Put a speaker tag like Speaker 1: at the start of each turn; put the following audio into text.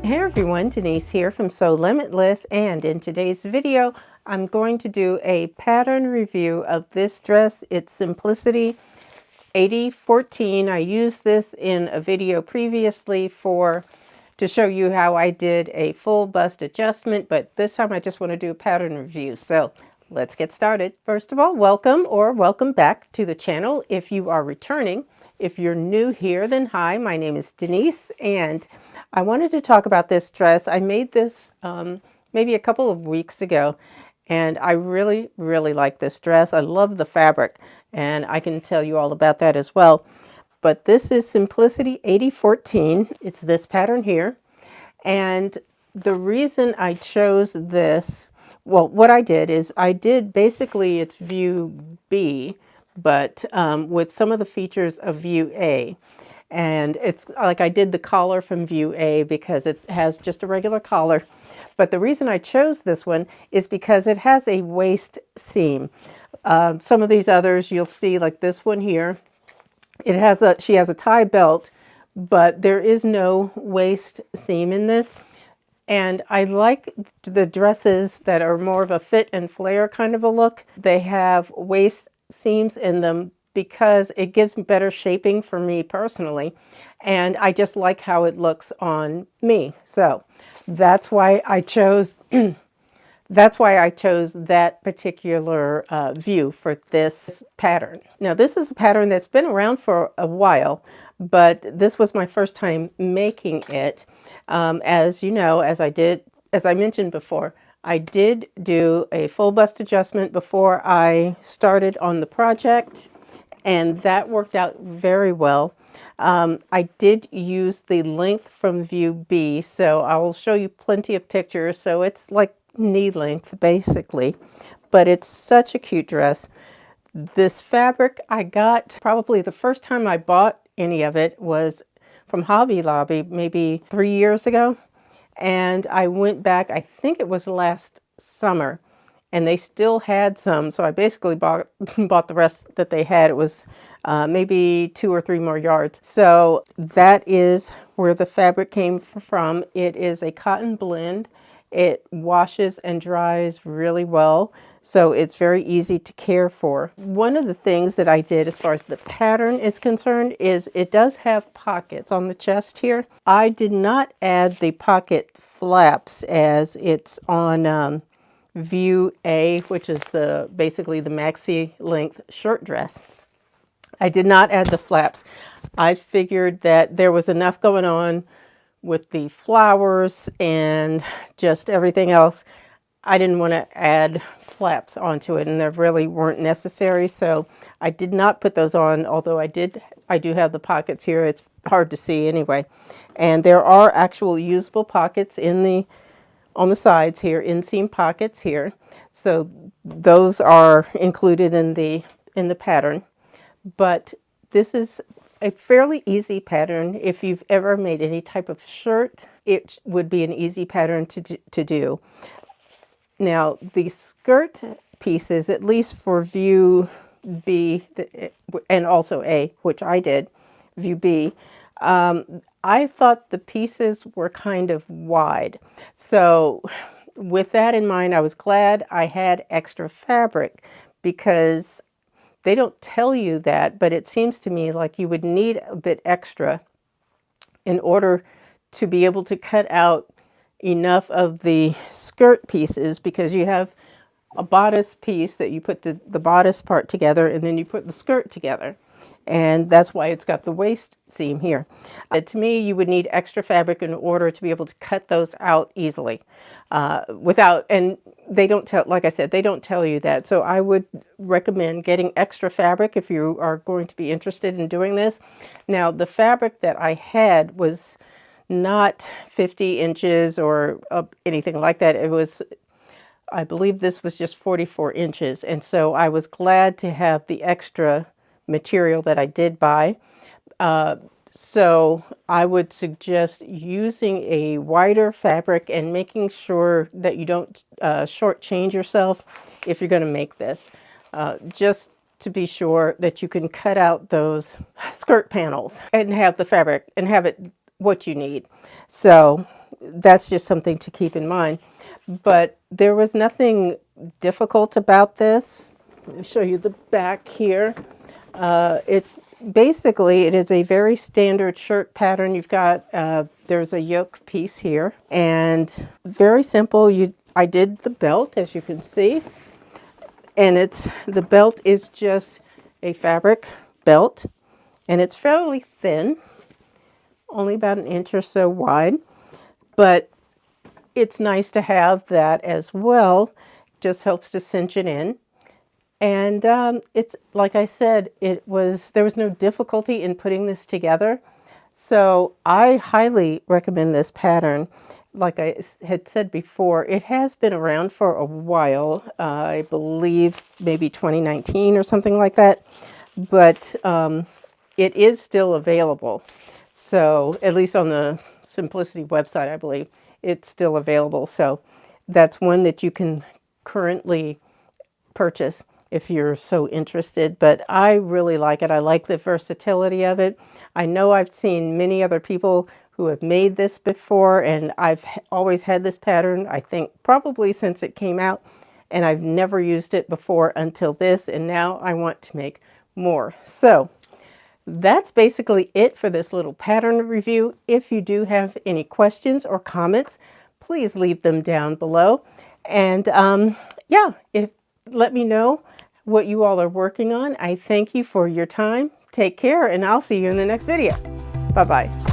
Speaker 1: Hey everyone, Denise here from Sewlimitless, and in today's video I'm going to do a pattern review of this dress. It's Simplicity 8014. I used this in a video previously to show you how I did a full bust adjustment, but this time I just want to do a pattern review. So let's get started. First of all, welcome back to the channel if you are returning. If you're new here, then hi, my name is Denise, and I wanted to talk about this dress. I made this maybe a couple of weeks ago, and I really like this dress. I love the fabric, and I can tell you all about that as well. But this is Simplicity 8014. It's this pattern here. And the reason I chose this, well, what I did is I did basically it's view B, but with some of the features of view A. And it's like I did the collar from view A because it has just a regular collar. But the reason I chose this one is because it has a waist seam. Some of these others you'll see, like this one here, she has a tie belt, but there is no waist seam in this. And I like the dresses that are more of a fit and flare kind of a look. They have waist seams in them because it gives better shaping for me personally. And I just like how it looks on me. So that's why I chose that particular view for this pattern. Now this is a pattern that's been around for a while, but this was my first time making it. As you know, as I mentioned before, I did do a full bust adjustment before I started on the project, and that worked out very well. I did use the length from view B, so I will show you plenty of pictures. So it's like knee length basically, but it's such a cute dress. This fabric I got probably the first time I bought any of it was from Hobby Lobby maybe 3 years ago, and I went back, I think it was last summer, and they still had some, so I basically bought the rest that they had. It was maybe 2 or 3 more yards. So that is where the fabric came from. It is a cotton blend. It washes and dries really well, so it's very easy to care for. One of the things that I did as far as the pattern is concerned is it does have pockets on the chest here. I did not add the pocket flaps as it's on view A, which is basically the maxi length shirt dress. I did not add the flaps. I figured that there was enough going on with the flowers and just everything else. I didn't want to add flaps onto it, and they really weren't necessary, so I did not put those on, although I do have the pockets here. It's hard to see anyway. And there are actual usable pockets on the sides here, inseam pockets here. So those are included in the pattern. But this is a fairly easy pattern. If you've ever made any type of shirt, it would be an easy pattern to do. Now, the skirt pieces, at least for view B and also A, which I did, view B, I thought the pieces were kind of wide. So with that in mind, I was glad I had extra fabric, because they don't tell you that, but it seems to me like you would need a bit extra in order to be able to cut out enough of the skirt pieces, because you have a bodice piece that you put the bodice part together, and then you put the skirt together. And that's why it's got the waist seam here. To me, you would need extra fabric in order to be able to cut those out easily and they don't tell, like I said, they don't tell you that. So I would recommend getting extra fabric if you are going to be interested in doing this. Now, the fabric that I had was not 50 inches or anything like that. It was, I believe this was just 44 inches. And so I was glad to have the extra material that I did buy. So I would suggest using a wider fabric and making sure that you don't shortchange yourself if you're going to make this. Just to be sure that you can cut out those skirt panels and have the fabric and have it what you need. So that's just something to keep in mind. But there was nothing difficult about this. Let me show you the back here. It's basically, it is a very standard shirt pattern. You've got, there's a yoke piece here, and very simple. I did the belt, as you can see, and the belt is just a fabric belt, and it's fairly thin, only about an inch or so wide, but it's nice to have that as well. Just helps to cinch it in. And it's, like I said, there was no difficulty in putting this together. So I highly recommend this pattern. Like I had said before, it has been around for a while. I believe maybe 2019 or something like that. But it is still available. So at least on the Simplicity website, I believe it's still available. So that's one that you can currently purchase if you're so interested. But I really like it. I like the versatility of it. I know I've seen many other people who have made this before, and I've always had this pattern, I think probably since it came out, and I've never used it before until this, and now I want to make more. So that's basically it for this little pattern review. If you do have any questions or comments, please leave them down below. And yeah, let me know what you all are working on. I thank you for your time. Take care, and I'll see you in the next video. Bye-bye.